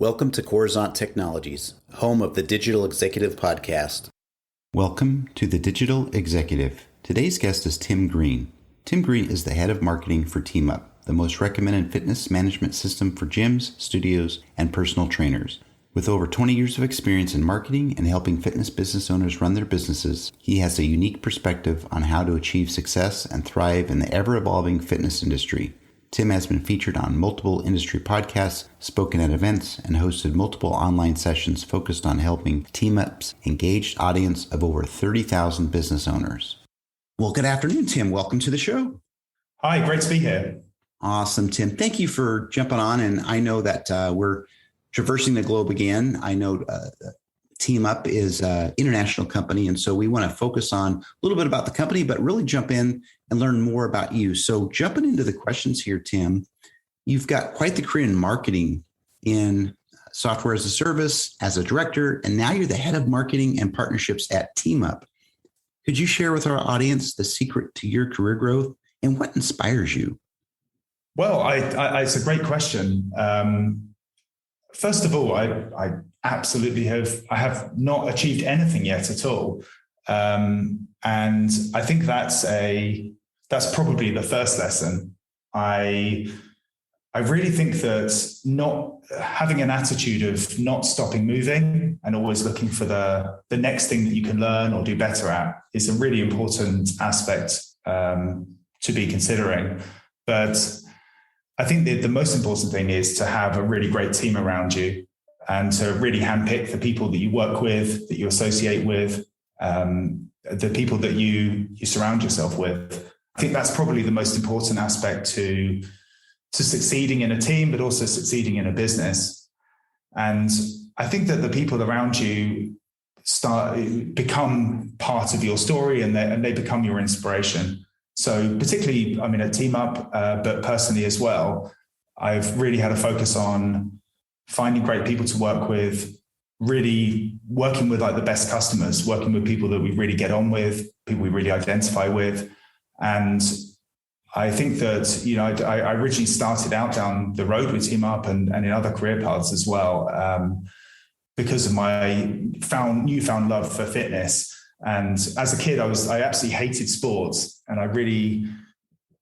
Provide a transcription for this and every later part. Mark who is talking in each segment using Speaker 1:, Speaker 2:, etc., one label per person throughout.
Speaker 1: Welcome to Coruzant Technologies, home of the Digital Executive Podcast.
Speaker 2: Welcome to the Digital Executive. Today's guest is Tim Green. Tim Green is the head of marketing for TeamUp, the most recommended fitness management system for gyms, studios, and personal trainers. With over 20 years of experience in marketing and helping fitness business owners run their businesses, he has a unique perspective on how to achieve success and thrive in the ever-evolving fitness industry. Tim has been featured on multiple industry podcasts, spoken at events, and hosted multiple online sessions focused on helping TeamUp's engaged audience of over 30,000 business owners. Well, good afternoon, Tim. Welcome to the show.
Speaker 3: Hi, great to be here.
Speaker 2: Awesome, Tim. Thank you for jumping on. And I know that we're traversing the globe again. I know TeamUp is an international company, and so we want to focus on a little bit about the company, but really jump in and learn more about you. So jumping into the questions here, Tim, you've got quite the career in marketing in software as a service, as a director, and now you're the head of marketing and partnerships at TeamUp. Could you share with our audience the secret to your career growth and what inspires you?
Speaker 3: Well, it's a great question. First of all, I absolutely have not achieved anything yet at all. And I think that's probably the first lesson. I really think that not having an attitude of not stopping moving and always looking for the next thing that you can learn or do better at is a really important aspect to be considering. But I think that the most important thing is to have a really great team around you and to really handpick the people that you work with, that you associate with, the people that you surround yourself with. I think that's probably the most important aspect to succeeding in a team, but also succeeding in a business. And I think that the people around you become part of your story and they become your inspiration. So particularly, at TeamUp, but personally as well, I've really had a focus on finding great people to work with, really working with the best customers, working with people that we really get on with, people we really identify with. And I think that, I originally started out down the road with TeamUp and in other career paths as well, because of my newfound love for fitness. And as a kid, I absolutely hated sports, and I really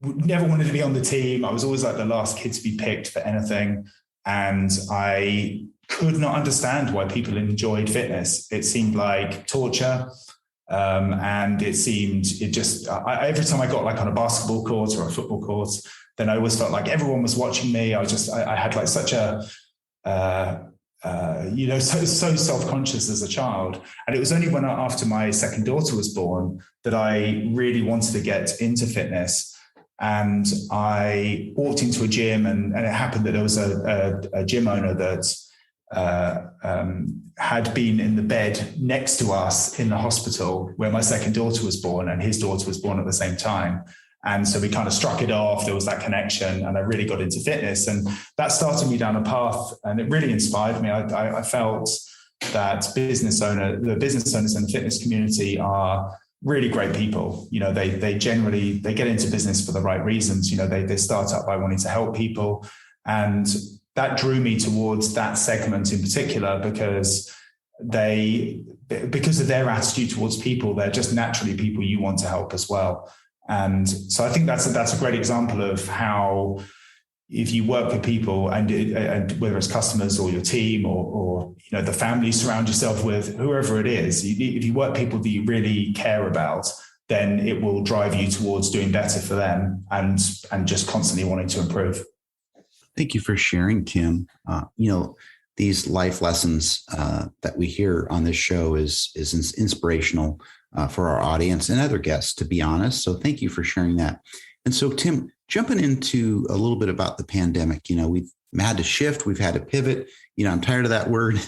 Speaker 3: never wanted to be on the team. I was always the last kid to be picked for anything. And I could not understand why people enjoyed fitness. It seemed like torture. And every time I got on a basketball court or a football court, then I always felt like everyone was watching me. I had such a, so self-conscious as a child. And it was only after my second daughter was born that I really wanted to get into fitness. And I walked into a gym and it happened that there was a gym owner that had been in the bed next to us in the hospital where my second daughter was born, and his daughter was born at the same time. And so we kind of struck it off. There was that connection, and I really got into fitness, and that started me down a path, and it really inspired me. I felt that the business owners in the fitness community are really great people. They generally get into business for the right reasons. They start up by wanting to help people, and that drew me towards that segment in particular because of their attitude towards people. They're just naturally people you want to help as well. And so I think that's a great example of how, if you work with people and whether it's customers or your team or the family you surround yourself with, whoever it is, if you work with people that you really care about, then it will drive you towards doing better for them and just constantly wanting to improve.
Speaker 2: Thank you for sharing, Tim. These life lessons that we hear on this show is inspirational for our audience and other guests, to be honest. So thank you for sharing that. And so, Tim, jumping into a little bit about the pandemic, we've had to shift, we've had to pivot. I'm tired of that word,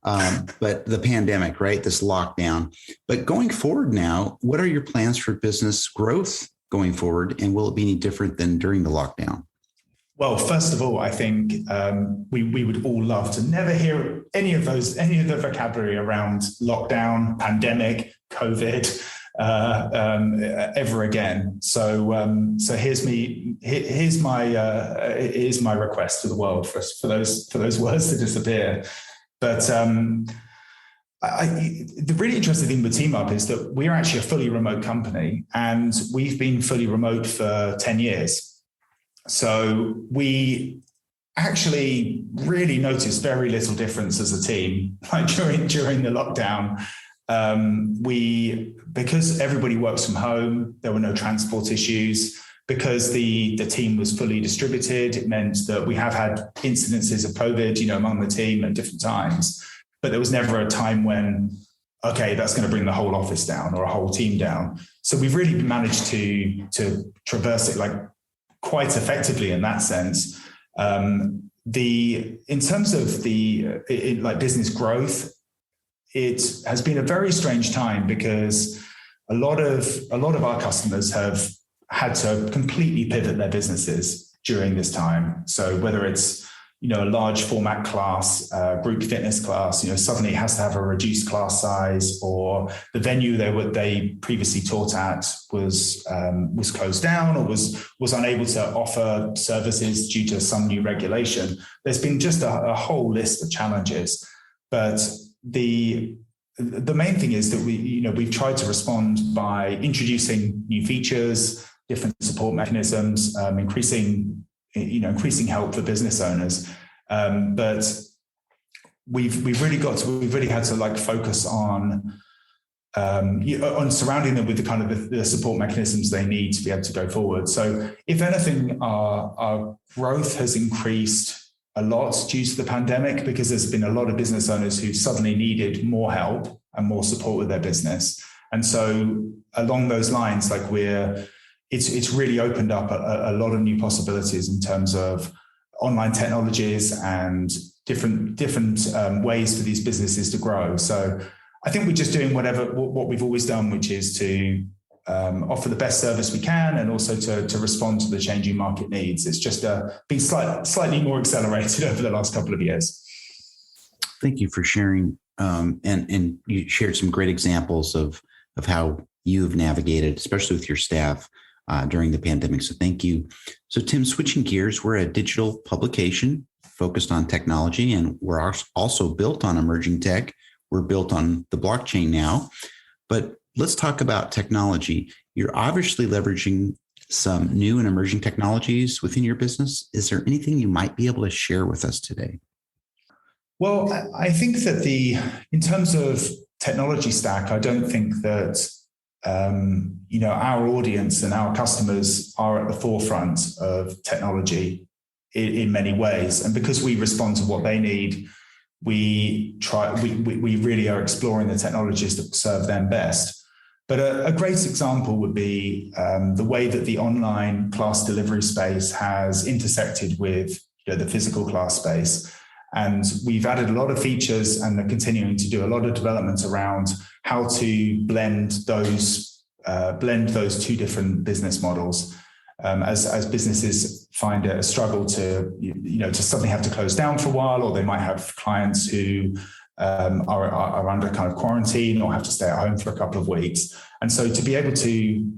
Speaker 2: but the pandemic, right? This lockdown. But going forward now, what are your plans for business growth going forward? And will it be any different than during the lockdown?
Speaker 3: Well, first of all, I think we would all love to never hear any of the vocabulary around lockdown, pandemic, COVID. ever again. So here's my request to the world for those words to disappear. But the really interesting thing with TeamUp is that we are actually a fully remote company, and we've been fully remote for 10 years. So we actually really noticed very little difference as a team. Like during the lockdown, because everybody works from home, there were no transport issues. Because the team was fully distributed, it meant that we have had incidences of COVID, among the team at different times. But there was never a time when, okay, that's going to bring the whole office down or a whole team down. So we've really managed to traverse it like quite effectively in that sense. In terms of like business growth, it has been a very strange time because a lot of our customers have had to completely pivot their businesses during this time. So whether it's a large format class, group fitness class, suddenly it has to have a reduced class size, or the venue they previously taught at was closed down or was unable to offer services due to some new regulation. There's been just a whole list of challenges, but the main thing is that we've tried to respond by introducing new features, different support mechanisms, increasing help for business owners. But we've really had to like focus on surrounding them with the kind of the support mechanisms they need to be able to go forward. So if anything, our growth has increased a lot due to the pandemic, because there's been a lot of business owners who suddenly needed more help and more support with their business. And so along those lines, like it's really opened up a lot of new possibilities in terms of online technologies and different ways for these businesses to grow. So I think we're just doing what we've always done, which is to offer the best service we can, and also to respond to the changing market needs. It's just been slightly more accelerated over the last couple of years.
Speaker 2: Thank you for sharing, and you shared some great examples of how you've navigated, especially with your staff, during the pandemic. So thank you. So Tim, switching gears, we're a digital publication focused on technology, and we're also built on emerging tech. We're built on the blockchain now, but let's talk about technology. You're obviously leveraging some new and emerging technologies within your business. Is there anything you might be able to share with us today?
Speaker 3: Well, I think that in terms of technology stack, I don't think that our audience and our customers are at the forefront of technology in many ways. And because we respond to what they need, we really are exploring the technologies that serve them best. But a great example would be the way that the online class delivery space has intersected with the physical class space. And we've added a lot of features and are continuing to do a lot of development around how to blend those two different business models. As businesses find it a struggle to suddenly have to close down for a while, or they might have clients who are under kind of quarantine or have to stay at home for a couple of weeks. And so to be able to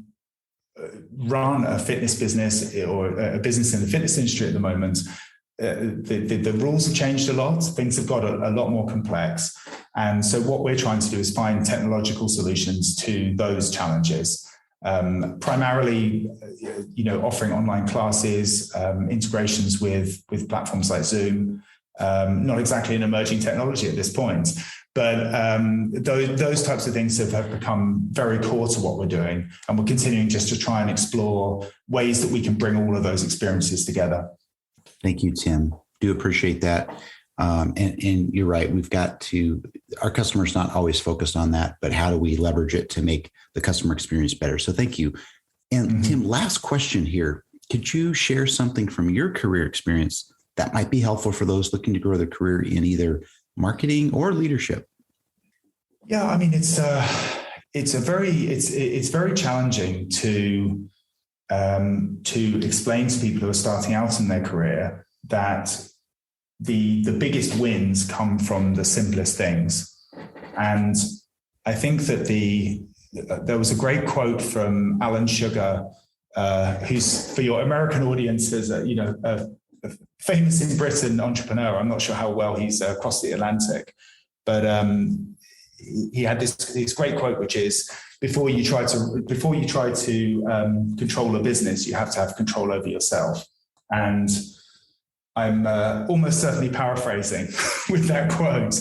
Speaker 3: run a fitness business or a business in the fitness industry at the moment, the rules have changed a lot. Things have got a lot more complex. And so what we're trying to do is find technological solutions to those challenges. Primarily, offering online classes, integrations with platforms like Zoom. Not exactly an emerging technology at this point, but those types of things have become very core to what we're doing. And we're continuing just to try and explore ways that we can bring all of those experiences together.
Speaker 2: Thank you, Tim. Do appreciate that. And you're right. Our customers not always focused on that, but how do we leverage it to make the customer experience better? So thank you. And Tim, last question here. Could you share something from your career experience that might be helpful for those looking to grow their career in either marketing or leadership?
Speaker 3: Yeah, I mean, it's very challenging to explain to people who are starting out in their career that the biggest wins come from the simplest things. And I think that there was a great quote from Alan Sugar, who's, for your American audiences, a famous in Britain entrepreneur. I'm not sure how well he's across the Atlantic, but he had this great quote, which is, before you try to control a business, you have to have control over yourself. And I'm almost certainly paraphrasing with that quote,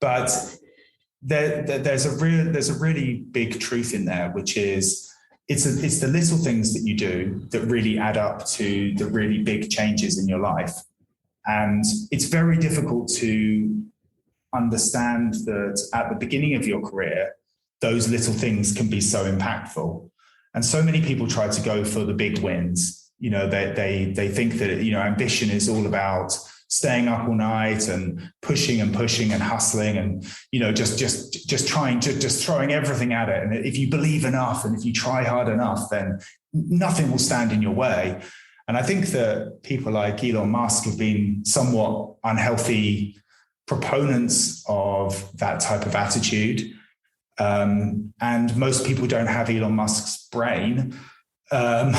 Speaker 3: but there's a really big truth in there, which is it's the little things that you do that really add up to the really big changes in your life. And it's very difficult to understand that at the beginning of your career, those little things can be so impactful. And so many people try to go for the big wins. They think that, ambition is all about staying up all night and pushing and hustling and, just throwing everything at it. And if you believe enough and if you try hard enough, then nothing will stand in your way. And I think that people like Elon Musk have been somewhat unhealthy proponents of that type of attitude. And most people don't have Elon Musk's brain. So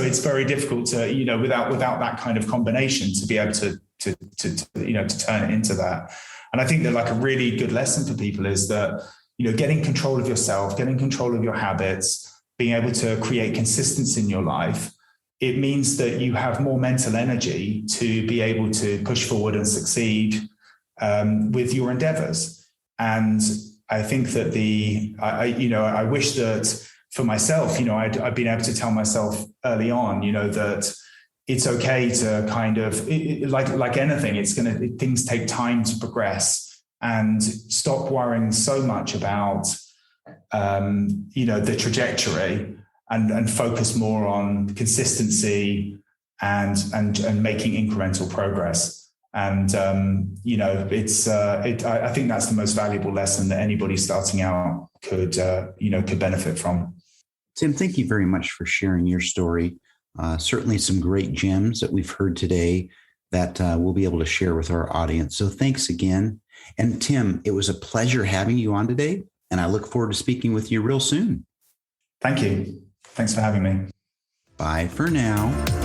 Speaker 3: it's very difficult to, without that kind of combination, to be able to turn it into that. And I think that, like, a really good lesson for people is that, getting control of yourself, getting control of your habits, being able to create consistency in your life, it means that you have more mental energy to be able to push forward and succeed with your endeavors. And I think that I wish that for myself, I've been able to tell myself early on, that it's okay to kind of, like anything, things take time to progress, and stop worrying so much about, the trajectory, and focus more on consistency and making incremental progress. And, I think that's the most valuable lesson that anybody starting out could benefit from.
Speaker 2: Tim, thank you very much for sharing your story. Certainly some great gems that we've heard today that we'll be able to share with our audience. So thanks again. And Tim, it was a pleasure having you on today, and I look forward to speaking with you real soon.
Speaker 3: Thank you. Thanks for having me.
Speaker 2: Bye for now.